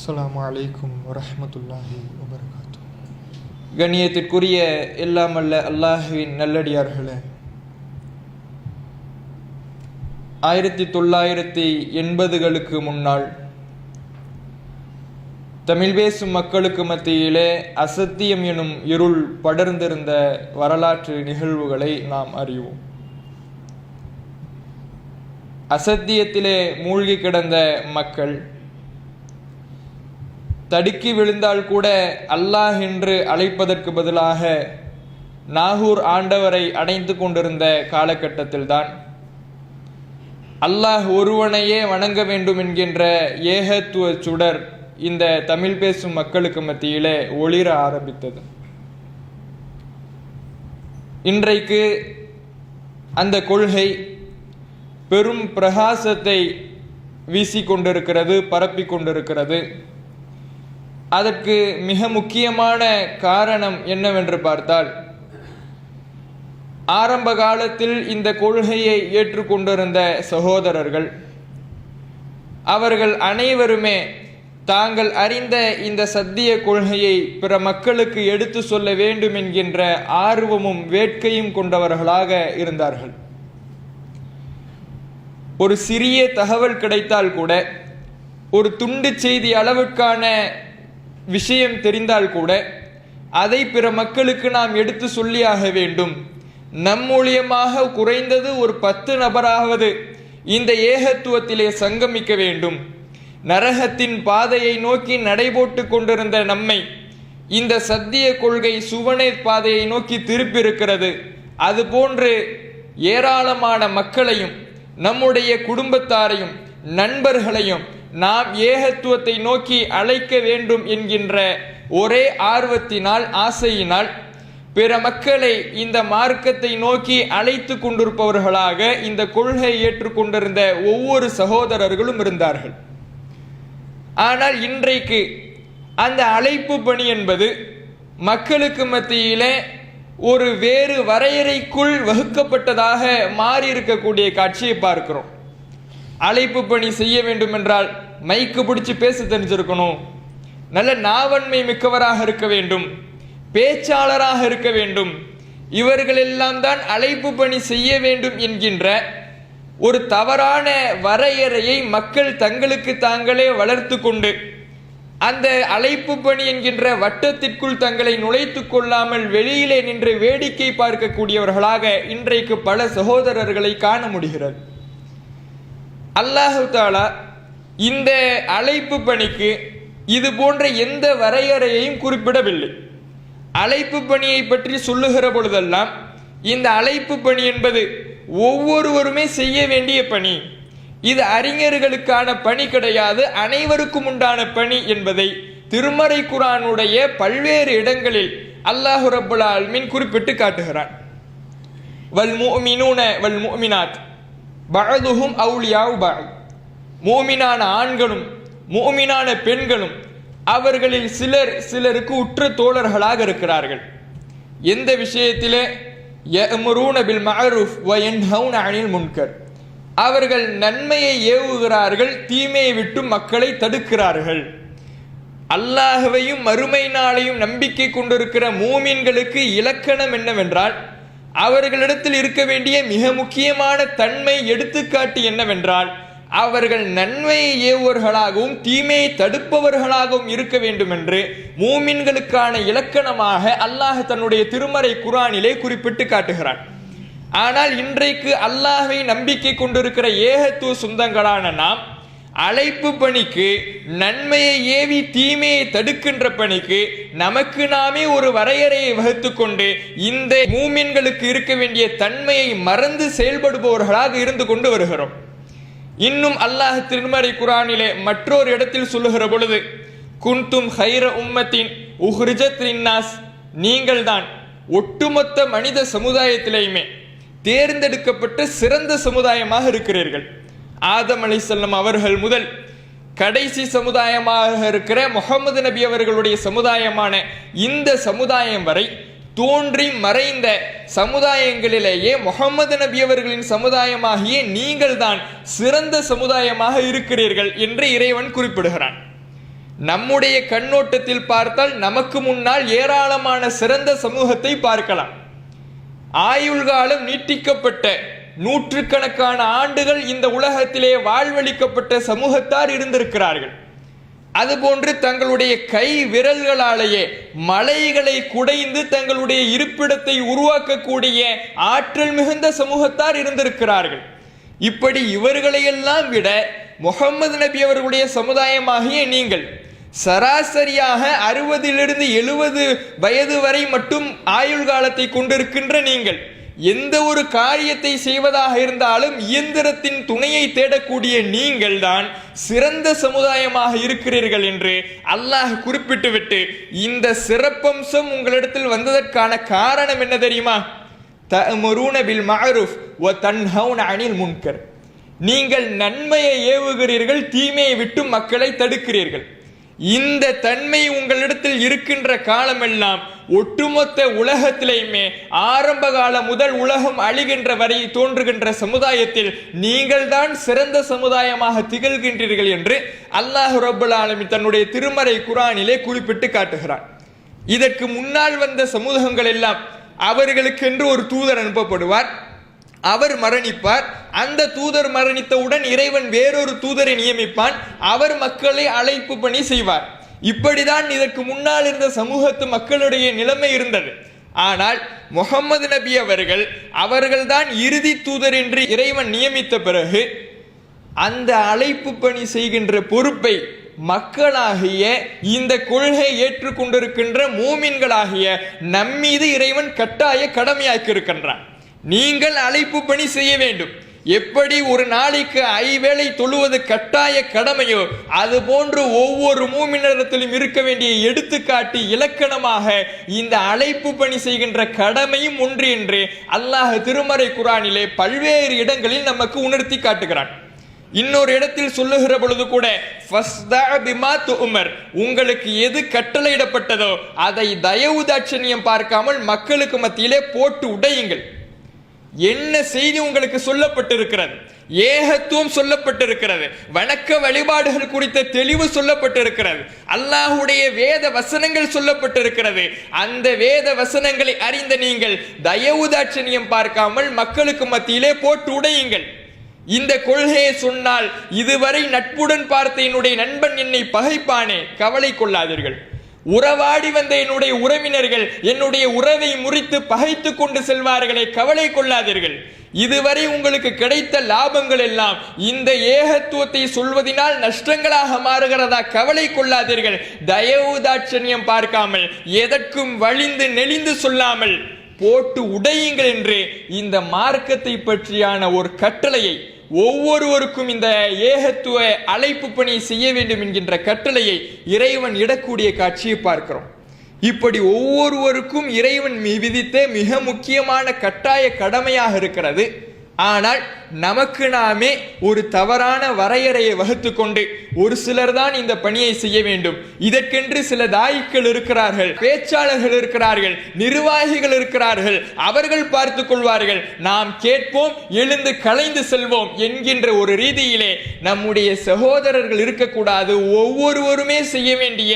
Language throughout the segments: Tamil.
அஸ்ஸலாமு அலைக்கும் வரஹ்மத்துல்லாஹி வபரகாத்து. கண்ணியத்திற்குரிய எல்லாம் அல்ல அல்லாஹுவின் நல்லடியார்களே, 1980களுக்கு முன்னால் தமிழ் பேசும் மக்களுக்கு மத்தியிலே அசத்தியம் எனும் இருள் படர்ந்திருந்த வரலாற்று நிகழ்வுகளை நாம் அறிவோம். அசத்தியத்திலே மூழ்கி கிடந்த மக்கள் தடுக்கி விழுந்தால் கூட அல்லாஹ் என்று அழைப்பதற்கு பதிலாக நாகூர் ஆண்டவரை அடைந்து கொண்டிருந்த காலகட்டத்தில்தான் அல்லாஹ் ஒருவனையே வணங்க வேண்டும் என்கின்ற ஏகத்துவ சுடர் இந்த தமிழ் பேசும் மக்களுக்கு மத்தியிலே ஒளிர ஆரம்பித்தது. இன்றைக்கு அந்த கொள்கை பெரும் பிரகாசத்தை வீசிக்கொண்டிருக்கிறது, பரப்பிக் கொண்டிருக்கிறது. அதற்கு மிக முக்கியமான காரணம் என்னவென்று பார்த்தால், ஆரம்ப காலத்தில் இந்த கொள்கையை ஏற்றுக்கொண்டிருந்த சகோதரர்கள் அவர்கள் அனைவருமே தாங்கள் அறிந்த இந்த சத்திய கொள்கையை பிற மக்களுக்கு எடுத்து சொல்ல வேண்டும் என்கின்ற ஆர்வமும் வேட்கையும் கொண்டவர்களாக இருந்தார்கள். ஒரு சிறிய தகவல் கிடைத்தால் கூட, ஒரு துண்டு செய்தி அளவுக்கான விஷயம் தெரிந்தால் கூட அதை பிற மக்களுக்கு நாம் எடுத்து சொல்லியாக வேண்டும். நம் மூலியமாக குறைந்தது ஒரு 10 நபராவது இந்த ஏகத்துவத்திலே சங்கமிக்க வேண்டும். நரகத்தின் பாதையை நோக்கி நடைபோட்டு கொண்டிருந்த நம்மை இந்த சத்திய கொள்கை சுவனே பாதையை நோக்கி திருப்பியிருக்கிறது. அதுபோன்று ஏராளமான மக்களையும் நம்முடைய குடும்பத்தாரையும் நண்பர்களையும் நாம் ஏகத்துவத்தை நோக்கி அழைக்க வேண்டும் என்கின்ற ஒரே ஆர்வத்தினால், ஆசையினால் பிற மக்களை இந்த மார்க்கத்தை நோக்கி அழைத்து கொண்டிருப்பவர்களாக இந்த கொள்கையை ஏற்றுக்கொண்டிருந்த ஒவ்வொரு சகோதரர்களும் இருந்தார்கள். ஆனால் இன்றைக்கு அந்த அழைப்பு பணி என்பது மக்களுக்கு மத்தியிலே ஒரு வேறு வரையறைக்குள் வகுக்கப்பட்டதாக மாறி இருக்கக்கூடிய காட்சியை பார்க்கிறோம். அழைப்பு பணி செய்ய வேண்டும் என்றால் மைக்கு பிடிச்சு பேச தெரிஞ்சிருக்கணும், நல்ல நாவன்மை மிக்கவராக இருக்க வேண்டும், பேச்சாளராக இருக்க வேண்டும். இவர்களெல்லாம் தான் அழைப்பு பணி செய்ய வேண்டும் என்கின்ற ஒரு தவறான வரையறையை மக்கள் தங்களுக்கு தாங்களே வளர்த்து கொண்டு அந்த அழைப்பு பணி என்கின்ற வட்டத்திற்குள் தங்களை நுழைத்து கொள்ளாமல் வெளியிலே நின்று வேடிக்கை பார்க்கக்கூடியவர்களாக இன்றைக்கு பல சகோதரர்களை காண முடிகிறது. அல்லாஹ் தஆலா இந்த அழைப்பு பணிக்கு இது போன்ற எந்த வரையறையையும் குறிப்பிடவில்லை. அழைப்பு பணியை பற்றி சொல்லுகிற பொழுதெல்லாம் இந்த அழைப்பு பணி என்பது ஒவ்வொருவருமே செய்ய வேண்டிய பணி, இது அறிஞர்களுக்கான பணி கிடையாது, அனைவருக்கும் உண்டான பணி என்பதை திருமறை குர்ஆனுடைய பல்வேறு இடங்களில் அல்லாஹ் ரப்பல் ஆலமீன் குறிப்பிட்டு காட்டுகிறான். வல் முஃமினூன வல் முஃமினாத் பஅதுஹும் அவுலியாஉ பஅத். மூமினான ஆண்களும் மூமினான பெண்களும் அவர்களில் சிலருக்கு உற்ற தோழர்களாக இருக்கிறார்கள். எந்த விஷயத்திலே? யஅமுரூன பில் மஅரூஃப் வ யன்ஹவுன அனில் முன்கர். அவர்கள் நன்மையை ஏவுகிறார்கள், தீமையை விட்டு மக்களை தடுக்கிறார்கள். அல்லாஹ்வையும் மறுமை நாளையும் நம்பிக்கை கொண்டிருக்கிற மூமின்களுக்கு இலக்கணம் என்னவென்றால், அவர்களிடத்தில் இருக்க வேண்டிய மிக முக்கியமான தன்மை, எடுத்துக்காட்டு என்னவென்றால், அவர்கள் நன்மையை ஏவுவர்களாகவும் தீமையை தடுப்பவர்களாகவும் இருக்க வேண்டும் என்று மூமின்களுக்கான இலக்கணமாக அல்லாஹ் தன்னுடைய திருமறை குர்ஆனிலே குறிப்பிட்டு காட்டுகிறான். ஆனால் இன்றைக்கு அல்லாஹ்வை நம்பிக்கை கொண்டிருக்கிற ஏகத்துவ சொந்தங்களான நாம் அழைப்பு பணிக்கு, நன்மையை ஏவி தீமையை தடுக்கின்ற பணிக்கு நமக்கு நாமே ஒரு வரையறையை வகுத்து கொண்டு இந்த மூமின்களுக்கு இருக்க வேண்டிய தன்மையை மறந்து செயல்படுபவர்களாக இருந்து கொண்டு வருகிறோம். இன்னும் அல்லாஹ் திருமறை குர்ஆனிலே மற்றொரு இடத்தில் சொல்லுகிற பொழுது, குன்தும் ஹைர உம்மத்தின் உஹ்ரிஜத் லின்னாஸ், நீங்கள் தான் ஒட்டுமொத்த மனித சமுதாயத்திலேயுமே தேர்ந்தெடுக்கப்பட்ட சிறந்த சமுதாயமாக இருக்கிறீர்கள். ஆதம் அலைஹிஸ்ஸலாம் அவர்கள் முதல் கடைசி சமுதாயமாக இருக்கிற முஹம்மது நபி அவர்களுடைய சமுதாயமான இந்த சமுதாயம் வரை தோன்றி மறைந்த சமுதாயங்களிலேயே முஹம்மது நபி அவர்களின் சமுதாயமாகிய நீங்கள் தான் சிறந்த சமுதாயமாக இருக்கிறீர்கள் என்று இறைவன் குறிப்பிடுகிறான். நம்முடைய கண்ணோட்டத்தில் பார்த்தால் நமக்கு முன்னால் ஏராளமான சிறந்த சமூகத்தை பார்க்கலாம். ஆயுள் காலம் நீட்டிக்கப்பட்ட நூற்றுக்கணக்கான ஆண்டுகள் இந்த உலகத்திலே வாழ்வளிக்கப்பட்ட சமூகத்தார் இருந்திருக்கிறார்கள். அதுபோன்று தங்களுடைய கை விரல்களாலேயே மலைகளை குடைந்து தங்களுடைய இருப்பிடத்தை உருவாக்கக்கூடிய ஆற்றல் மிகுந்த சமூகத்தார் இருந்திருக்கிறார்கள். இப்படி இவர்களையெல்லாம் விட முகமது நபி அவர்களுடைய சமுதாயமாகிய நீங்கள் சராசரியாக 60 to 70 வயது வரை மட்டும் ஆயுள் காலத்தை கொண்டிருக்கின்ற நீங்கள் எந்த ஒரு காரியத்தை செய்வதாக இருந்தாலும் இயந்திரத்தின் துணையை தேடக்கூடிய நீங்கள் தான் சிறந்த சமுதாயமாக இருக்கிறீர்கள் என்று அல்லாஹ் குறிப்பிட்டுவிட்டு இந்த சிறப்பம்சம் உங்களிடத்தில் வந்ததற்கான காரணம் என்ன தெரியுமா? தஅமுரூன பில் மஅரூஃப் வ தன்ஹவுன அனில் முன்கர். நீங்கள் நன்மையை ஏவுகிறீர்கள், தீமையை விட்டு மக்களை தடுக்கிறீர்கள். இந்த தன்மை உங்களிடத்தில் இருக்கின்ற காலமெல்லாம் ஒட்டுமொத்த உலகத்திலேயுமே ஆரம்ப காலம் முதல் உலகம் அழிகின்ற வரை தோன்றுகின்ற சமுதாயத்தில் நீங்கள் தான் சிறந்த சமுதாயமாக திகழ்கின்றீர்கள் என்று அல்லாஹ் ரப்பல் ஆலமீன் தன்னுடைய திருமறை குர்ஆனிலே குறிப்பிட்டு காட்டுகிறான். இதற்கு முன்னால் வந்த சமூகங்கள் எல்லாம் அவர்களுக்கென்று ஒரு தூதர் அனுப்பப்படுவார், அவர் மரணிப்பார். அந்த தூதர் மரணித்தவுடன் இறைவன் வேறொரு தூதரை நியமிப்பான், அவர் மக்களை அழைப்பு பணி செய்வார். இப்படிதான் இதற்கு முன்னால் இருந்த சமூகத்து மக்களுடைய நிலைமை இருந்தது. ஆனால் முகமது நபி அவர்கள்தான் இறுதி தூதர் என்று இறைவன் நியமித்த பிறகு அந்த அழைப்பு பணி செய்கின்ற பொறுப்பை மக்களாகிய இந்த கொள்கை ஏற்றுக்கொண்டிருக்கின்ற மூமின்களாகிய நம்மீது இறைவன் கட்டாய கடமையாக்கி இருக்கின்றான். நீங்கள் அழைப்பு பணி செய்ய வேண்டும். எப்படி ஒரு நாளைக்கு 5 வேளை தொழுவது கட்டாய கடமையோ அதுபோன்று ஒவ்வொரு மூமினிடத்திலும் இருக்க வேண்டிய எடுத்துக்காட்டு இலக்கணமாக இந்த அழைப்பு பணி செய்கின்ற கடமையும் ஒன்று என்று அல்லாஹ் திருமறை குர்ஆனிலே பல்வேறு இடங்களில் நமக்கு உணர்த்தி காட்டுகிறான். இன்னொரு இடத்தில் சொல்லுகிற பொழுது கூட உங்களுக்கு எது கட்டளையிடப்பட்டதோ அதை தயவு தாட்சணியம் பார்க்காமல் மக்களுக்கு மத்தியிலே போட்டு உடையுங்கள். என்ன செய்தி உங்களுக்கு சொல்லப்பட்டிருக்கிறது? ஏகத்துவம் சொல்லப்பட்டிருக்கிறது, வணக்க வழிபாடுகள் குறித்த தெளிவு சொல்லப்பட்டிருக்கிறது, அல்லாஹுடைய வேத வசனங்கள் சொல்லப்பட்டிருக்கிறது. அந்த வேத வசனங்களை அறிந்த நீங்கள் தயவு தாட்சணியம் பார்க்காமல் மக்களுக்கு மத்தியிலே போட்டு உடையுங்கள். இந்த கொள்கையை சொன்னால் இதுவரை நட்புடன் பார்த்த என்னுடைய நண்பன் என்னை பகைப்பானே, கவலை கொள்ளாதீர்கள். உறவாடி வந்த என்னுடைய உறவினர்கள் என்னுடைய உறவை முறித்து பகைத்து கொண்டு செல்வார்களே, கவலை கொள்ளாதீர்கள். இதுவரை உங்களுக்கு கிடைத்த லாபங்கள் எல்லாம் இந்த ஏகத்துவத்தை சொல்வதனால் நஷ்டங்களாக மாறுகிறதா, கவலை கொள்ளாதீர்கள். தயவு தாட்சணியம் பார்க்காமல் எதற்கும் வழிந்து நெளிந்து சொல்லாமல் போட்டு உடையுங்கள் என்று இந்த மார்க்கத்தை பற்றியான ஒரு கட்டளையை, ஒவ்வொருவருக்கும் இந்த ஏகத்துவ அழைப்பு பணி செய்ய வேண்டும் என்கின்ற கட்டளையை இறைவன் இடக்கூடிய காட்சியை பார்க்கிறோம். இப்படி ஒவ்வொருவருக்கும் இறைவன் விதித்த மிக முக்கியமான கட்டாய கடமையாக இருக்கிறது. ஆனால் நமக்கு நாமே ஒரு தவறான வரையறையை வகுத்து கொண்டு ஒரு சிலர் தான் இந்த பணியை செய்ய வேண்டும், இதற்கென்று சில தாயிக்கள் இருக்கிறார்கள், பேச்சாளர்கள் இருக்கிறார்கள், நிர்வாகிகள் இருக்கிறார்கள், அவர்கள் பார்த்து கொள்வார்கள், நாம் கேட்போம், எழுந்து கலைந்து செல்வோம் என்கின்ற ஒரு ரீதியிலே நம்முடைய சகோதரர்கள் இருக்கக்கூடாது. ஒவ்வொருவருமே செய்ய வேண்டிய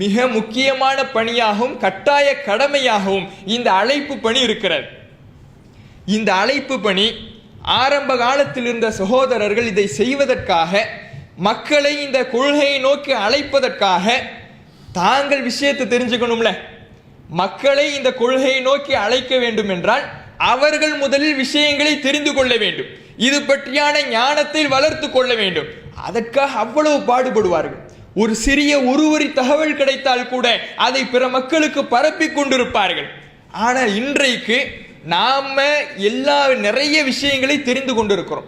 மிக முக்கியமான பணியாகவும் கட்டாய கடமையாகவும் இந்த அழைப்பு பணி இருக்கிறது. இந்த அழைப்பு பணி ஆரம்ப காலத்தில் இருந்த சகோதரர்கள் இதை செய்வதற்காக, மக்களை இந்த கொள்கையை நோக்கி அழைப்பதற்காக தாங்கள் விஷயத்தை தெரிஞ்சுக்கணும்ல. மக்களை இந்த கொள்கையை நோக்கி அழைக்க வேண்டும் என்றால் அவர்கள் முதலில் விஷயங்களை தெரிந்து கொள்ள வேண்டும், இது பற்றியான ஞானத்தை வளர்த்து கொள்ள வேண்டும். அதற்காக அவ்வளவு பாடுபடுவார்கள். ஒரு சிறிய ஒருவரி தகவல் கிடைத்தால் கூட அதை பிற மக்களுக்கு பரப்பி கொண்டிருப்பார்கள். ஆனால் இன்றைக்கு நாம நிறைய விஷயங்களை தெரிந்து கொண்டிருக்கிறோம்.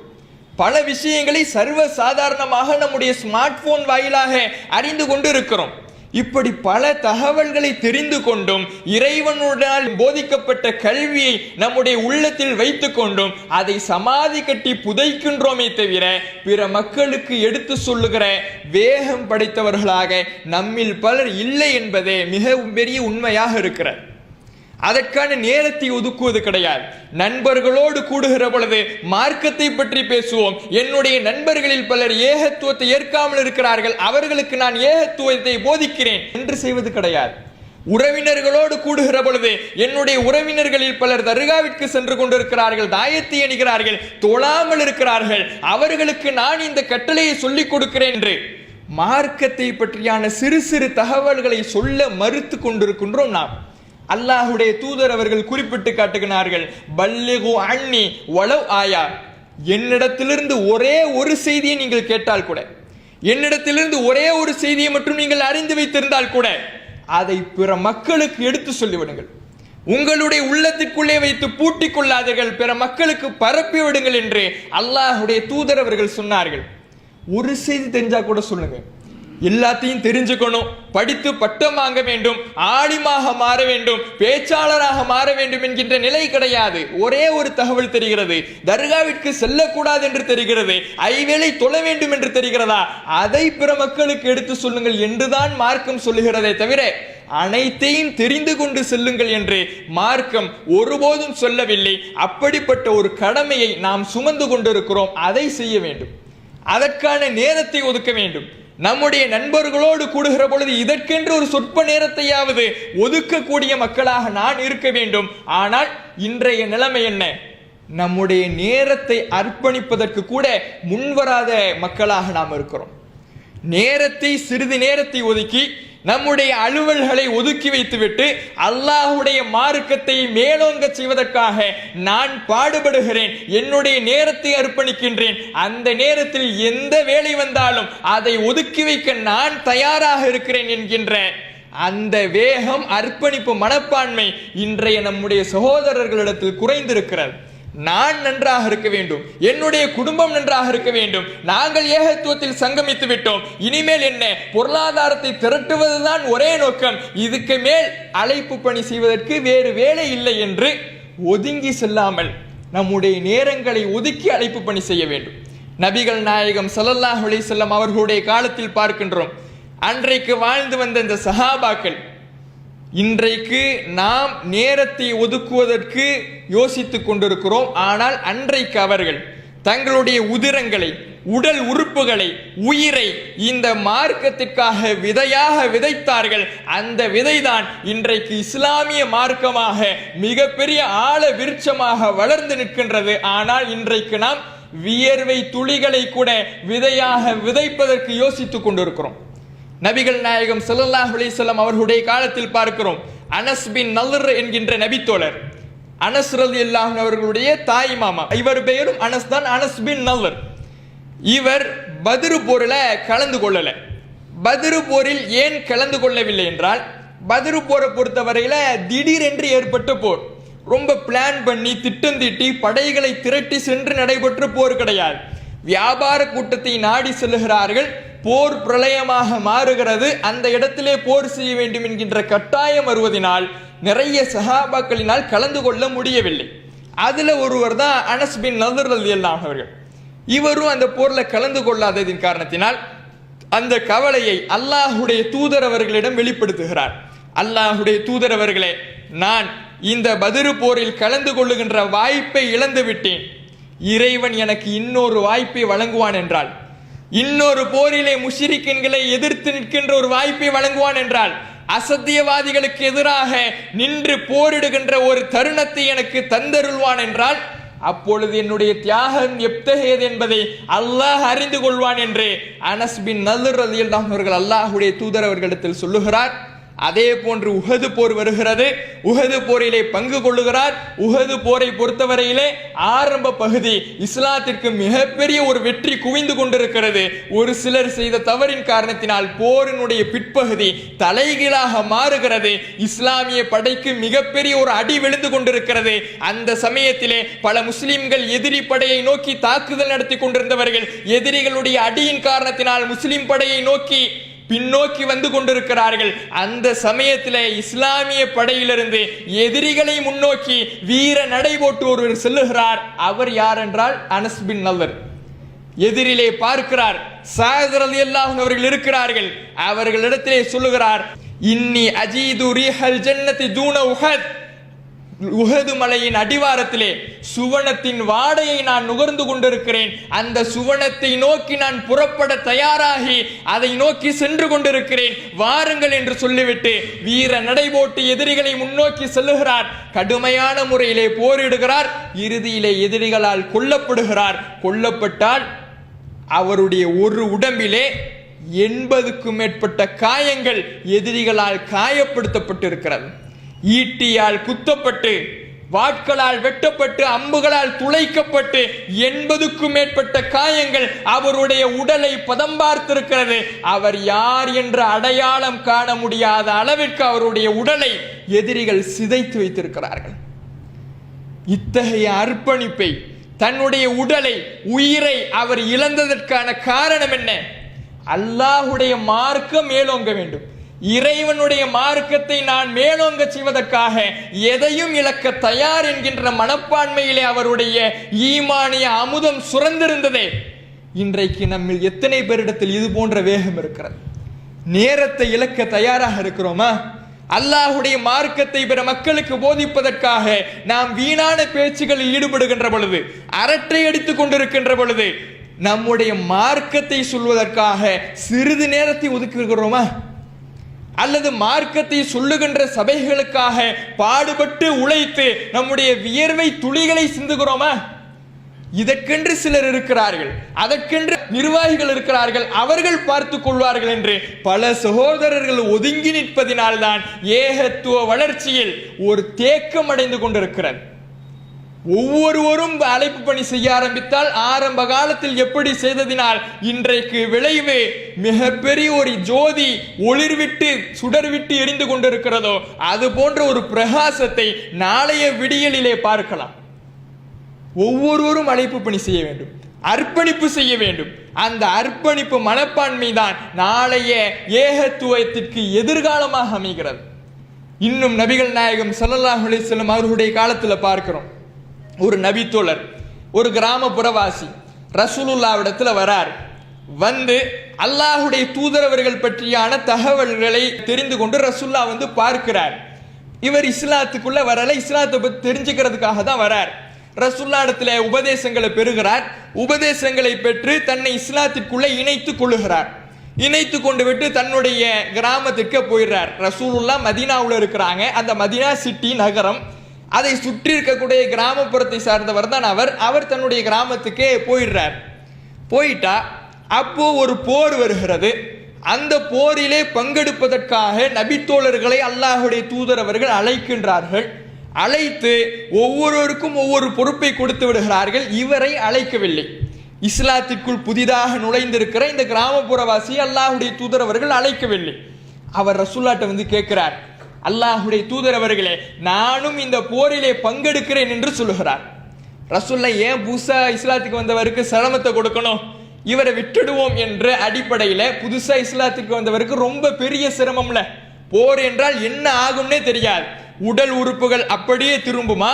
பல விஷயங்களை சர்வ சாதாரணமாக நம்முடைய ஸ்மார்ட் போன் வாயிலாக அறிந்து கொண்டு இருக்கிறோம். இப்படி பல தகவல்களை தெரிந்து கொண்டும் இறைவனுடன் போதிக்கப்பட்ட கல்வியை நம்முடைய உள்ளத்தில் வைத்துக் கொண்டும் அதை சமாதி கட்டி புதைக்கின்றோமே தவிர பிற மக்களுக்கு எடுத்து சொல்லுகிற வேகம் படைத்தவர்களாக நம்மில் பலர் இல்லை என்பதே மிக பெரிய உண்மையாக இருக்கிறது. அதற்கான நேரத்தை ஒதுக்குவது கிடையாது. நண்பர்களோடு கூடுகிற பொழுது மார்க்கத்தை பற்றி பேசுவோம். என்னுடைய நண்பர்களில் பலர் ஏகத்துவத்தை ஏற்காமல் இருக்கிறார்கள், அவர்களுக்கு நான் ஏகத்துவத்தை போதிக்கிறேன் என்று செய்வது கிடையாது. உறவினர்களோடு கூடுகிற பொழுது என்னுடைய உறவினர்களில் பலர் தர்காவிற்கு சென்று கொண்டிருக்கிறார்கள், தாயத்தை அணிகிறார்கள், தொழாமல் இருக்கிறார்கள், அவர்களுக்கு நான் இந்த கட்டளையை சொல்லிக் கொடுக்கிறேன் என்று மார்க்கத்தை பற்றியான சிறு சிறு தகவல்களை சொல்ல மறுத்து கொண்டிருக்கின்றோம் நாம். அல்லாஹுடைய தூதர் அவர்கள் குறிப்பிட்டு காட்டுகிறார்கள், பல்லிகு அன்னி வலவ் ஆயா, என்னிடத்திலிருந்து ஒரே ஒரு செய்தியை நீங்கள் கேட்டால் கூட, என்னிடத்திலிருந்து ஒரே ஒரு செய்தியை மட்டும் நீங்கள் அறிந்து வைத்திருந்தால் கூட அதை பிற மக்களுக்கு எடுத்து சொல்லிவிடுங்கள். உங்களுடைய உள்ளத்திற்குள்ளே வைத்து பூட்டிக் கொள்ளாதீர்கள், பிற மக்களுக்கு பரப்பி விடுங்கள் என்று அல்லாஹுடைய தூதர் அவர்கள் சொன்னார்கள். ஒரு செய்தி தெரிஞ்சா கூட சொல்லுங்க, எல்லாத்தையும் தெரிஞ்சுக்கணும், படித்து பட்டம் வாங்க வேண்டும், ஆலிமாக மாற வேண்டும், பேச்சாளராக மாற வேண்டும் என்கின்ற நிலை கிடையாது. ஒரே ஒரு தகவல் தெரிகிறது, தர்காவிற்கு செல்லக்கூடாது என்று தெரிகிறது, ஐவேளை தொழ வேண்டும் என்று தெரிகிறதா, அதை பிற மக்களுக்கு எடுத்து சொல்லுங்கள் என்றுதான் மார்க்கம் சொல்லுகிறதே தவிர அனைத்தையும் தெரிந்து கொண்டு செல்லுங்கள் என்று மார்க்கம் ஒருபோதும் சொல்லவில்லை. அப்படிப்பட்ட ஒரு கடமையை நாம் சுமந்து கொண்டிருக்கிறோம், அதை செய்ய வேண்டும், அதற்கான நேரத்தை ஒதுக்க வேண்டும். நம்முடைய நண்பர்களோடு கூடுகிற பொழுது இதற்கென்று ஒரு சொற்ப நேரத்தையாவது ஒதுக்கக்கூடிய மக்களாக நான் இருக்க வேண்டும். ஆனால் இன்றைய நிலைமை என்ன? நம்முடைய நேரத்தை அர்ப்பணிப்பதற்கு கூட முன்வராத மக்களாக நாம் இருக்கிறோம். நேரத்தை, சிறிது நேரத்தை ஒதுக்கி நம்முடைய அலுவல்களை ஒதுக்கி வைத்துவிட்டு அல்லாஹுடைய மார்க்கத்தை மேலோங்க செய்வதற்காக நான் பாடுபடுகிறேன், என்னுடைய நேரத்தை அர்ப்பணிக்கின்றேன், அந்த நேரத்தில் எந்த வேலை வந்தாலும் அதை ஒதுக்கி வைக்க நான் தயாராக இருக்கிறேன் என்கின்ற அந்த வேகம், அர்ப்பணிப்பு மனப்பான்மை இன்றைய நம்முடைய சகோதரர்களிடத்தில் குறைந்திருக்கிறது. நான் நன்றாக இருக்க வேண்டும், என்னுடைய குடும்பம் நன்றாக இருக்க வேண்டும், நாங்கள் ஏகத்துவத்தில் சங்கமித்து விட்டோம், இனிமேல் என்ன, பொருளாதாரத்தை திரட்டுவதுதான் ஒரே நோக்கம், இதுக்கு மேல் அழைப்பு பணி செய்வதற்கு வேறு வேலை இல்லை என்று ஒதுங்கி செல்லாமல் நம்முடைய நேரங்களை ஒதுக்கி அழைப்பு பணி செய்ய வேண்டும். நபிகள் நாயகம் ஸல்லல்லாஹு அலைஹி வஸல்லம் அவர்களுடைய காலத்தில் பார்க்கின்றோம், அன்றைக்கு வாழ்ந்து வந்த இந்த சஹாபாக்கள் இன்றைக்கு நாம் நேரத்தை ஒதுக்குவதற்கு யோசித்துக் கொண்டிருக்கிறோம். ஆனால் அன்றைக்கு அவர்கள் தங்களுடைய உதிரங்களை, உடல் உறுப்புகளை, உயிரை இந்த மார்க்கத்திற்காக விதையாக விதைத்தார்கள். அந்த விதைதான் இன்றைக்கு இஸ்லாமிய மார்க்கமாக மிகப்பெரிய ஆழ விருட்சமாக வளர்ந்து நிற்கின்றது. ஆனால் இன்றைக்கு நாம் வியர்வை துளிகளை கூட விதையாக விதைப்பதற்கு யோசித்துக் கொண்டிருக்கிறோம். நபிகள் நாயகம் ஸல்லல்லாஹு அலைஹி வஸல்லம் அவர்களுடைய காலத்தில் பார்க்கிறோம், அனஸ் பின் நல்ர் என்கின்ற நபித்தோழர், அனஸ் ரலியல்லாஹு அன்ஹு அவர்களுடைய தாய் மாமா, இவர் பெயரும் அனஸ் தான், அனஸ் பின் நல்ர். இவர் பத்ரு போரில் கலந்து கொள்ளல. பத்ரு போரில் ஏன் கலந்து கொள்ளவில்லை என்றால், பத்ரு போரை பொறுத்தவரையில திடீரென்று ஏற்பட்ட போர், ரொம்ப பிளான் பண்ணி திட்டம் தீட்டி படைகளை திரட்டி சென்று நடைபெற்ற போர் கிடையாது. வியாபார கூட்டத்தை நாடி செல்லுகிறார்கள், போர் பிரளயமாக மாறுகிறது, அந்த இடத்திலே போர் செய்ய வேண்டும் என்கின்ற கட்டாயம் வருவதனால் நிறைய சஹாபாக்களினால் கலந்து கொள்ள முடியவில்லை. அதுல ஒருவர் தான் அனஸ் பின் நல்ர் ரலியல்லாஹு அவர்கள். இவரும் அந்த போர்ல கலந்து கொள்ளாததின் காரணத்தினால் அந்த கவலையை அல்லாஹுடைய தூதர் அவர்களிடம் வெளிப்படுத்துகிறார். அல்லாஹுடைய தூதர் அவர்களே, நான் இந்த பத்ரு போரில் கலந்து கொள்ளுகின்ற வாய்ப்பை இழந்து விட்டேன், இறைவன் எனக்கு இன்னொரு வாய்ப்பை வழங்குவான் என்றால், இன்னொரு போரிலே முஷ்ரிக்கீன்களை எதிர்த்து நிற்கின்ற ஒரு வாய்ப்பை வழங்குவான் என்றால், அசத்தியவாதிகளுக்கு எதிராக நின்று போரிடுகின்ற ஒரு தருணத்தை எனக்கு தந்தருள்வான் என்றால், அப்பொழுது என்னுடைய தியாகம் எத்தகையது என்பதை அல்லாஹ் அறிந்து கொள்வான் என்று அனஸ் பின் நல்ர் ரலியல்லாஹு அன்ஹு அவர்கள் அல்லாஹுடைய தூதர் அவர்களிடத்தில் சொல்லுகிறார். அதே போன்று உஹது போர் வருகிறது, உஹது போரிலே பங்கு கொள்ளுகிறார். உஹது போரை பொறுத்தவரையிலே ஆரம்ப பகுதி இஸ்லாத்திற்கு மிகப்பெரிய ஒரு வெற்றி குவிந்து கொண்டிருக்கிறது. ஒரு சிலர் செய்த தவறின் காரணத்தினால் போரினுடைய பிற்பகுதி தலைகீழாக மாறுகிறது. இஸ்லாமிய படைக்கு மிகப்பெரிய ஒரு அடி விழுந்து கொண்டிருக்கிறது. அந்த சமயத்திலே பல முஸ்லிம்கள் எதிரி படையை நோக்கி தாக்குதல் நடத்தி கொண்டிருந்தவர்கள் எதிரிகளுடைய அடியின் காரணத்தினால் முஸ்லிம் படையை நோக்கி பின்னோக்கி வந்து கொண்டிருக்கிறார்கள். அந்த சமயத்தில் இஸ்லாமிய படையிலிருந்து எதிரிகளை முன்னோக்கி வீர நடை போட்டு ஒருவர் செல்லுகிறார். அவர் யார் என்றால் அனஸ் பின் நல்ர். எதிரிலே பார்க்கிறார், ஸஅத் ரலியல்லாஹு அன்ஹு அவர்கள் இருக்கிறார்கள். அவர்களிடத்திலே சொல்லுகிறார், இன்னி அஜீது ரீஹல் ஜன்னதி தூன உஹத், உஹது மலையின் அடிவாரத்திலே சுவனத்தின் வாடையை நான் நுகர்ந்து கொண்டிருக்கிறேன். அந்த சுவனத்தை நோக்கி நான் புறப்பட தயாராகி அதை நோக்கி சென்று கொண்டிருக்கிறேன், வாருங்கள் என்று சொல்லிவிட்டு வீர நடைபோட்டு எதிரிகளை முன்னோக்கி செல்லுகிறார். கடுமையான முறையிலே போரிடுகிறார். இறுதியிலே எதிரிகளால் கொல்லப்படுகிறார். கொல்லப்பட்டால் அவருடைய ஒரு உடம்பிலே 80க்கும் மேற்பட்ட காயங்கள் எதிரிகளால் காயப்படுத்தப்பட்டிருக்கிறது. ஈட்டியால் குத்தப்பட்டு, வாட்களால் வெட்டப்பட்டு, அம்புகளால் துளைக்கப்பட்டு 80க்கும் மேற்பட்ட காயங்கள் அவருடைய உடலை பதம் பார்த்திருக்கிறது. அவர் யார் என்ற அடையாளம் காண முடியாத அளவிற்கு அவருடைய உடலை எதிரிகள் சிதைத்து வைத்திருக்கிறார்கள். இத்தகைய அர்ப்பணிப்பை, தன்னுடைய உடலை, உயிரை அவர் இழந்ததற்கான காரணம் என்ன? அல்லாஹுடைய மார்க்கம் மேலோங்க வேண்டும். இறைவனுடைய மார்க்கத்தை நான் மேலோங்க செய்வதற்காக எதையும் இழக்க தயார் என்கின்ற மனப்பான்மையிலே அவருடைய ஈமானிய அமுதம் சுரந்திருந்ததே. இன்றைக்கு நம்மில் எத்தனை பேரிடத்தில் இது போன்ற வேகம் இருக்கிறது? நேரத்தை இழக்க தயாராக இருக்கிறோமா? அல்லாஹுடைய மார்க்கத்தை பிற மக்களுக்கு போதிப்பதற்காக நாம் வீணான பேச்சுகளில் ஈடுபடுகின்ற பொழுது, அரட்டை அடித்துக் கொண்டிருக்கின்ற பொழுது, நம்முடைய மார்க்கத்தை சொல்வதற்காக சிறிது நேரத்தை ஒதுக்குகிறோமா? அல்லது மார்க்கத்தை சொல்லுகின்ற சபைகளுக்காக பாடுபட்டு உழைத்து நம்முடைய வியர்வை துளிகளை சிந்துகிறோமா? இதற்கென்று சிலர் இருக்கிறார்கள், அதற்கென்று நிர்வாகிகள் இருக்கிறார்கள், அவர்கள் பார்த்துக் கொள்வார்கள் என்று பல சகோதரர்கள் ஒதுங்கி நிற்பதினால்தான் ஏகத்துவ வளர்ச்சியில் ஒரு தேக்கம் அடைந்து கொண்டிருக்கிறது. ஒவ்வொருவரும் அழைப்பு பணி செய்ய ஆரம்பித்தால் ஆரம்ப காலத்தில் எப்படி செய்ததினால் இன்றைக்கு விளைவு மிகப்பெரிய ஒரு ஜோதி ஒளிர்விட்டு சுடர்விட்டு எரிந்து கொண்டிருக்கிறதோ அது போன்ற ஒரு பிரகாசத்தை நாளைய விடியலிலே பார்க்கலாம். ஒவ்வொருவரும் அழைப்பு பணி செய்ய வேண்டும், அர்ப்பணிப்பு செய்ய வேண்டும். அந்த அர்ப்பணிப்பு மனப்பான்மை தான் நாளைய ஏகத்துவத்திற்கு எதிர்காலமாக அமைகிறது. இன்னும் நபிகள் நாயகம் ஸல்லல்லாஹு அலைஹி வஸல்லம் அவர்களுடைய காலத்தில் பார்க்கிறோம், ஒரு நபித்தோழர், ஒரு கிராமப்புறவாசி ரசூலுல்லாஹ்விடத்தில் வரார். வந்து அல்லாஹுடைய தூதரவர்கள் பற்றியான தகவல்களை தெரிந்து கொண்டு ரசூல்லா வந்து பார்க்கிறார். இவர் இஸ்லாத்துக்குள்ள வரல, இஸ்லாத்தை பற்றி தெரிஞ்சுக்கிறதுக்காக தான் வரார். ரசூல்லா இடத்துல உபதேசங்களை பெறுகிறார். உபதேசங்களை பெற்று தன்னை இஸ்லாத்திற்குள்ள இணைத்து கொள்ளுகிறார். இணைத்து கொண்டு விட்டு தன்னுடைய கிராமத்துக்கு போயிடுறார். ரசூலுல்லா மதீனாவுல இருக்கிறாங்க. அந்த மதீனா சிட்டி நகரம், அதை சுற்றி இருக்கக்கூடிய கிராமப்புறத்தை சார்ந்தவர் தான் அவர் தன்னுடைய கிராமத்துக்கே போயிடுறார். போயிட்டா அப்போ ஒரு போர் வருகிறது. அந்த போரிலே பங்கெடுப்பதற்காக நபித்தோழர்களை அல்லாஹுடைய தூதர் அவர்கள் அழைக்கின்றார்கள். அழைத்து ஒவ்வொருவருக்கும் ஒவ்வொரு பொறுப்பை கொடுத்து விடுகிறார்கள். இவரை அழைக்கவில்லை. இஸ்லாத்திற்குள் புதிதாக நுழைந்திருக்கிற இந்த கிராமப்புறவாசி அல்லாஹுடைய தூதர் அவர்கள் அழைக்கவில்லை. அவர் ரசூல்லாட்ட வந்து கேட்கிறார், அல்லாஹுடைய தூதர் அவர்களே, நானும் இந்த போரிலே பங்கெடுக்கிறேன் என்று சொல்லுகிறார். ரசூல்லா ஏன் புதுசா இஸ்லாத்துக்கு வந்தவருக்கு சிரமத்தை கொடுக்கணும், இவரை விட்டுடுவோம் என்ற அடிப்படையில புதுசா இஸ்லாத்துக்கு வந்தவருக்கு ரொம்ப பெரிய சிரமம்ல. போர் என்றால் என்ன ஆகும்னே தெரியாது. உடல் உறுப்புகள் அப்படியே திரும்புமா,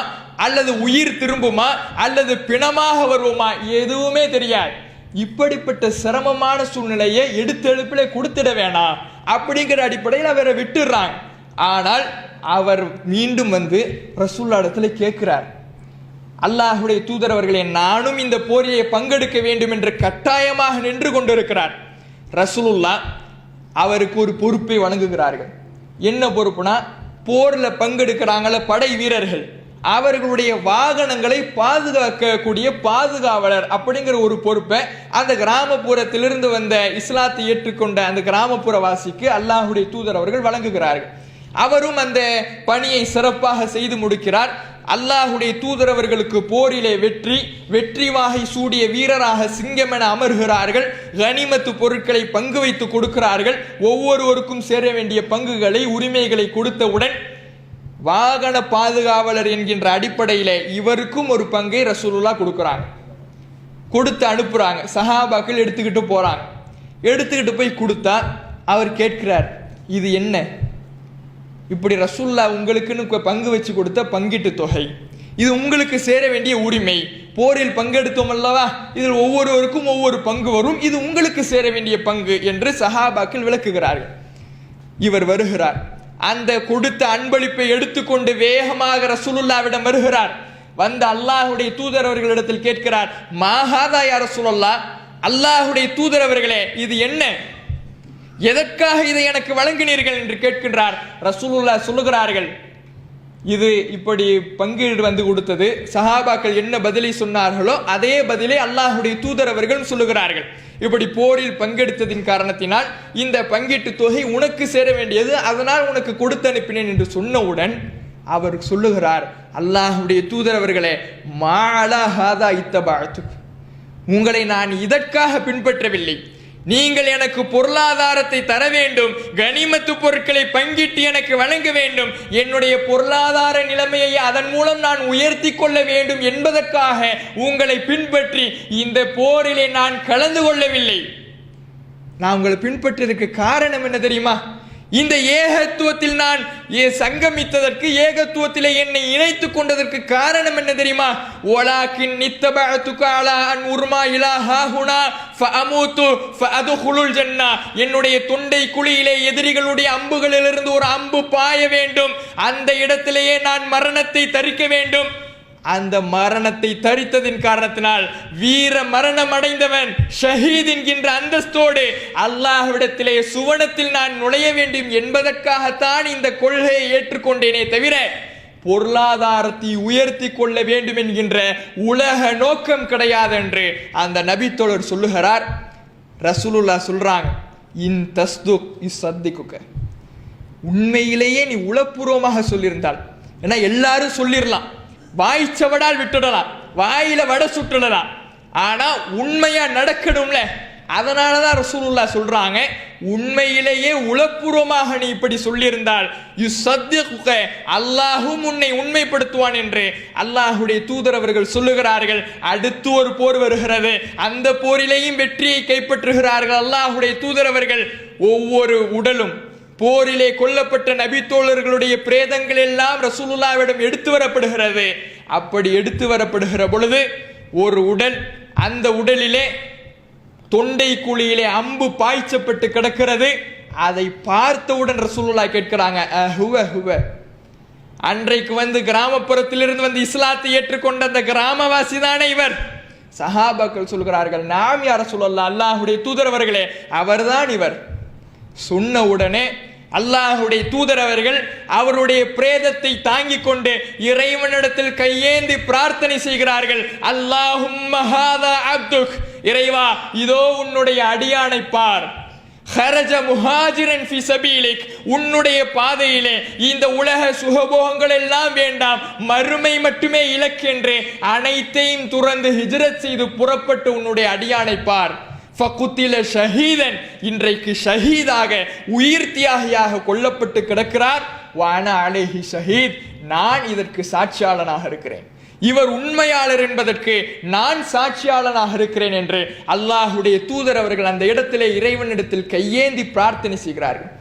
அல்லது உயிர் திரும்புமா, அல்லது பிணமாக வருவோமா, எதுவுமே தெரியாது. இப்படிப்பட்ட சிரமமான சூழ்நிலையை எடுத்தெடுப்பிலே கொடுத்துட வேணாம் அப்படிங்கிற அடிப்படையில் அவரை விட்டுடுறாங்க. ஆனால் அவர் மீண்டும் வந்து ரசூல்லா இடத்துல கேட்கிறார், அல்லாஹுடைய தூதர் அவர்களே, நானும் இந்த போரிலே பங்கெடுக்க வேண்டும் என்று கட்டாயமாக நின்று கொண்டிருக்கிறார். ரசூலுல்லா அவருக்கு ஒரு பொறுப்பை வழங்குகிறார்கள். என்ன பொறுப்புனா, போர்ல பங்கெடுக்கிறாங்கள படை வீரர்கள், அவர்களுடைய வாகனங்களை பாதுகாக்கக்கூடிய பாதுகாவலர் அப்படிங்கிற ஒரு பொறுப்பை அந்த கிராமப்புறத்திலிருந்து வந்த இஸ்லாத்தை ஏற்றுக்கொண்ட அந்த கிராமப்புறவாசிக்கு அல்லாஹுடைய தூதர் அவர்கள் வழங்குகிறார்கள். அவரும் அந்த பணியை சிறப்பாக செய்து முடிக்கிறார். அல்லாஹுடைய தூதர் அவர்களுக்கு போரிலே வெற்றி வாகை சூடிய வீரராக சிங்கம் என அமர்கிறார்கள். கனிமத்து பொருட்களை பங்கு வைத்து கொடுக்கிறார்கள். ஒவ்வொருவருக்கும் சேர வேண்டிய பங்குகளை, உரிமைகளை கொடுத்தவுடன் வாகன பாதுகாவலர் என்கின்ற அடிப்படையில் இவருக்கும் ஒரு பங்கை ரசூலுல்லாஹ் கொடுக்குறாங்க. கொடுத்து அனுப்புறாங்க. சஹாபாக்கள் எடுத்துக்கிட்டு போறாங்க. எடுத்துக்கிட்டு போய் கொடுத்தா அவர் கேட்கிறார், இது என்ன? இப்படி ரசூல்லா உங்களுக்குன்னு பங்கு வச்சு கொடுத்த பங்கீட்டு தொகை, இது உங்களுக்கு சேர வேண்டிய உரிமை. போரில் பங்கெடுத்தோம் அல்லவா, இதில் ஒவ்வொருவருக்கும் ஒவ்வொரு பங்கு வரும், இது உங்களுக்கு சேர வேண்டிய பங்கு என்று சஹாபாக்கள் விளக்குகிறார்கள். இவர் வருகிறார். அந்த கொடுத்த அன்பளிப்பை எடுத்துக்கொண்டு வேகமாக ரசூலுல்லாவிடம் வருகிறார். வந்து அல்லாஹுடைய தூதர் அவர்களிடத்தில் கேட்கிறார், மாஹாதா யா ரசூலல்லாஹ், அல்லாஹுடைய தூதர் அவர்களே, இது என்ன, எதற்காக இதை எனக்கு வழங்கினீர்கள் என்று கேட்கின்றார். ரசூலுல்லாஹ் சொல்லுகிறார்கள், இது இப்படி பங்கீடு வந்து கொடுத்தது. சஹாபாக்கள் என்ன பதிலை சொன்னார்களோ அதே பதிலை அல்லாஹுடைய தூதர் அவர்கள் சொல்லுகிறார்கள். இப்படி போரில் பங்கெடுத்ததின் காரணத்தினால் இந்த பங்கீட்டு தொகை உனக்கு சேர வேண்டியது, அதனால் உனக்கு கொடுத்து அனுப்பினேன் என்று சொன்னவுடன் அவர் சொல்லுகிறார், அல்லாஹுடைய தூதர் அவர்களே, மாலா ஹாதா இத்தபாத்து, உங்களை நான் இதற்காக பின்பற்றவில்லை. நீங்கள் எனக்கு பொருளாதாரத்தை தர வேண்டும், கனிமத்து பொருட்களை பங்கிட்டு எனக்கு வழங்க வேண்டும், என்னுடைய பொருளாதார நிலைமையை அதன் மூலம் நான் உயர்த்தி கொள்ள வேண்டும் என்பதற்காக உங்களை பின்பற்றி இந்த போரிலே நான் கலந்து கொள்ளவில்லை. நான் உங்களை பின்பற்றியதற்கு காரணம் என்ன தெரியுமா? இந்த ஏகத்துவத்தில் நான் சங்கமித்ததற்கு, ஏகத்துவத்திலே என்னை இணைத்துக் கொண்டதற்கு காரணம் என்ன தெரியுமா? வலாக்கின் நித்தபஅதுக அலா அன் உர்மா இலாஹா ஹுனா ஃபஅமூது ஃபஅதுகுலுல் ஜன்னா, என்னுடைய தொண்டை குழியிலே எதிரிகளுடைய அம்புகளிலிருந்து ஒரு அம்பு பாய வேண்டும், அந்த இடத்திலேயே நான் மரணத்தை தரிக்க வேண்டும். அந்த மரணத்தை தரித்ததின் காரணத்தினால் வீர மரணம் அடைந்தவன் ஷஹீத் என்கின்ற அந்தஸ்தோடு அல்லாஹ்விடத்திலே சுவனத்தில் நான் நுழைய வேண்டும் என்பதற்காகத்தான் இந்த கொள்கையை ஏற்றுக்கொண்டேனே தவிர பொருளாதாரத்தை உயர்த்தி கொள்ள வேண்டும் என்கின்ற உலக நோக்கம் கிடையாது என்று அந்த நபித்தோழர் சொல்லுகிறார். ரசூலுல்லாஹ் சொல்றாங்க, இன் தஸ்துக் இஸ்ஸத்திகுக, உண்மையிலேயே நீ உளப்பூர்வமாக சொல்லியிருந்தால், ஏன்னா எல்லாரும் சொல்லிடலாம், வாய்ச்சவடால் விட்டுடலாம், வாயில வடை சுட்டுடலாம், ஆனா உண்மையா நடக்கணும்ல. அதனாலதான் ரசூலுல்லாஹ் சொல்றாங்க, உண்மையிலேயே உளப்பூர்வமாக நீ இப்படி சொல்லியிருந்தால் யுஸத்திகுக, அல்லாஹும் உன்னை உண்மைப்படுத்துவான் என்று அல்லாஹுடைய தூதர் அவர்கள் சொல்லுகிறார்கள். அடுத்து ஒரு போர் வருகிறது, அந்த போரிலேயும் வெற்றியை கைப்பற்றுகிறார்கள் அல்லாஹுடைய தூதர் அவர்கள். ஒவ்வொரு உடலும் போரிலே கொல்லப்பட்ட நபித்தோழர்களுடைய பிரேதங்கள் எல்லாம் ரசூலுல்லாஹ்விடம் எடுத்து வரப்படுகிறது. அப்படி எடுத்து வரப்படுகிற பொழுது ஒரு உடல், அந்த உடலிலே தொண்டை குழியிலே அம்பு பாய்ச்சப்பட்டு கிடக்கிறது. அதை பார்த்தவுடன் ரசூலுல்லாஹ் கேட்கிறாங்க, அன்றைக்கு வந்து கிராமப்புறத்திலிருந்து வந்து இஸ்லாத்தை ஏற்றுக்கொண்ட அந்த கிராமவாசி தானே இவர்? சஹாபாக்கள் சொல்கிறார்கள், நாம் யா ரசூலல்லாஹ், அல்லாஹ்வுடைய தூதர் அவர்களே, அவர்தான் இவர். சொன்ன உடனே அல்லாஹ்வுடைய தூதர் அவர்கள் அவருடைய பிரேதத்தை தாங்கிக் கொண்டு இறைவனிடத்தில் கையேந்தி பிரார்த்தனை செய்கிறார்கள். அல்லாஹும்ம ஹாதா அப்துக், இறைவா இதோ உன்னுடைய அடியானை பார். ஹரஜ முஹாஜிரன் ஃபி சபீலிக், உன்னுடைய பாதையிலே இந்த உலக சுகபோகங்கள் எல்லாம் வேண்டாம், மறுமை மட்டுமே இலக்கென்று அனைத்தையும் துறந்து ஹிஜ்ரத் செய்து புறப்பட்டு உன்னுடைய அடியானை பார். ஃபகுத்தில ஷஹீதன், இன்றைக்கு ஷஹீதாக உயிர் தியாகியாக கொல்லப்பட்டு கிடக்கிறார். வான அலைஹி ஷஹீத், நான் இதற்கு சாட்சியாளனாக இருக்கிறேன், இவர் உண்மையாளர் என்பதற்கு நான் சாட்சியாளனாக இருக்கிறேன் என்று அல்லாஹுடைய தூதர் அவர்கள் அந்த இடத்திலே இறைவனிடத்தில் கையேந்தி பிரார்த்தனை செய்கிறார்கள்.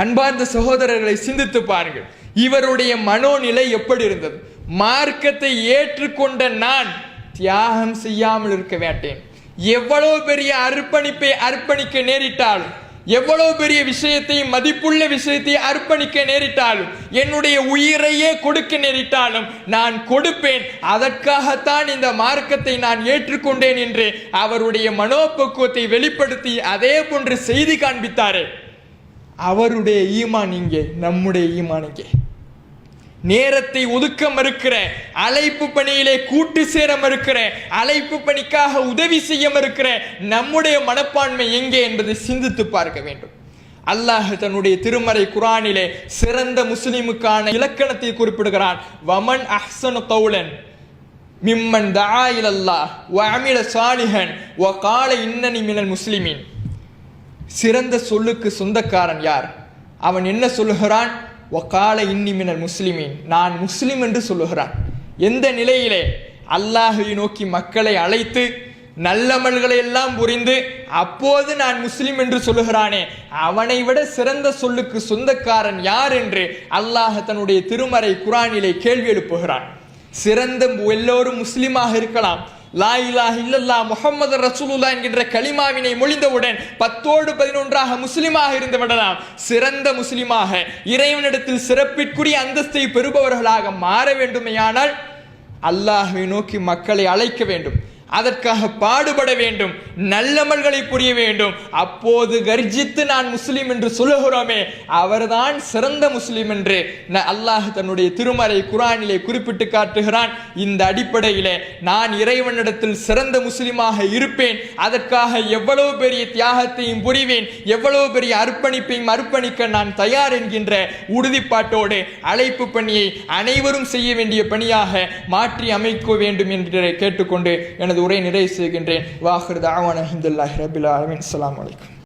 அன்பார்ந்த சகோதரர்களை சிந்தித்து பாருங்கள், இவருடைய மனோநிலை எப்படி இருந்தது? மார்க்கத்தை ஏற்றுக்கொண்ட நான் தியாகம் செய்யாமல் இருக்க மாட்டேன். எவ்வளவு பெரிய அர்ப்பணிப்பை அர்ப்பணிக்க நேரிட்டாலும், எவ்வளவு பெரிய விஷயத்தையும் மதிப்புள்ள விஷயத்தை அர்ப்பணிக்க நேரிட்டாலும், என்னுடைய உயிரையே கொடுக்க நேரிட்டாலும் நான் கொடுப்பேன், அதற்காகத்தான் இந்த மார்க்கத்தை நான் ஏற்றுக்கொண்டேன் என்று அவருடைய மனோபக்குவத்தை வெளிப்படுத்தி அதே போன்று செய்தி காண்பித்தாரே, அவருடைய ஈமான் இங்கே, நம்முடைய ஈமான் இங்கே. நேரத்தை ஒதுக்க மறுக்கிற, அழைப்பு பணியிலே கூட்டு சேர மறுக்கிற, அழைப்பு பணிக்காக உதவி செய்ய மறுக்கிற நம்முடைய மனப்பான்மை எங்கே என்பதை சிந்தித்து பார்க்க வேண்டும். அல்லாஹ் தன்னுடைய திருமறை குர்ஆனிலே சிறந்த முஸ்லிமுக்கான இலக்கணத்தை குறிப்பிடுகிறான். வமன் அஹ்ஸனு கௌலன் மிம்மன் தஆ இலல்லாஹ் வ அமில சாலிஹன் வ கால இன்னனி மினல் முஸ்லிமீன். சிறந்த சொல்லுக்கு சொந்தக்காரன் யார்? அவன் என்ன சொல்லுகிறான்? வகால இன்னி மினல் முஸ்லிமீன், நான் முஸ்லிம் என்று சொல்லுகிறான். எந்த நிலையிலே? அல்லாஹை நோக்கி மக்களை அழைத்து நல்லமல்களை எல்லாம் புரிந்து அப்போது நான் முஸ்லிம் என்று சொல்லுகிறானே, அவனை விட சிறந்த சொல்லுக்கு சொந்தக்காரன் யார் என்று அல்லாஹ் தன்னுடைய திருமறை குர்ஆனிலே கேள்வி எழுப்புகிறான். சிறந்த எல்லோரும் முஸ்லிமாக இருக்கலாம், லா இலாஹ இல்லல்லாஹ் முஹம்மது ரசூலுல்லாஹ் என்கின்ற கலிமாவினை மொழிந்தவுடன் 10ஓடு 11ஆக முஸ்லிமாக இருந்து விடலாம். சிறந்த முஸ்லிமாக இறைவனிடத்தில் சிறப்பிற்குரிய அந்தஸ்தை பெறுபவர்களாக மாற வேண்டுமேயானால் அல்லாஹ்வை நோக்கி மக்களை அழைக்க வேண்டும், அதற்காக பாடுபட வேண்டும், நல்லமல்களை புரிய வேண்டும். அப்போது கர்ஜித்து நான் முஸ்லிம் என்று சொல்லுகிறோமே அவர்தான் சிறந்த முஸ்லிம் என்று அல்லாஹ் தன்னுடைய திருமறை குர்ஆனிலே குறிப்பிட்டு காட்டுகிறான். இந்த அடிப்படையிலே நான் இறைவனிடத்தில் சிறந்த முஸ்லிமாக இருப்பேன், அதற்காக எவ்வளவு பெரிய தியாகத்தையும் புரிவேன், எவ்வளவு பெரிய அர்ப்பணிப்பையும் அர்ப்பணிக்க நான் தயார் என்கின்ற உறுதிப்பாட்டோடு அழைப்பு பணியை அனைவரும் செய்ய வேண்டிய பணியாக மாற்றி அமைக்க வேண்டும் என்று கேட்டுக்கொண்டு எனது உரை நிறைவு செய்கின்றேன். வாஹிர் தஅவானா அல்ஹம்துலில்லாஹி ரப்பில் ஆலமீன். அஸ்ஸலாமு அலைக்கும்.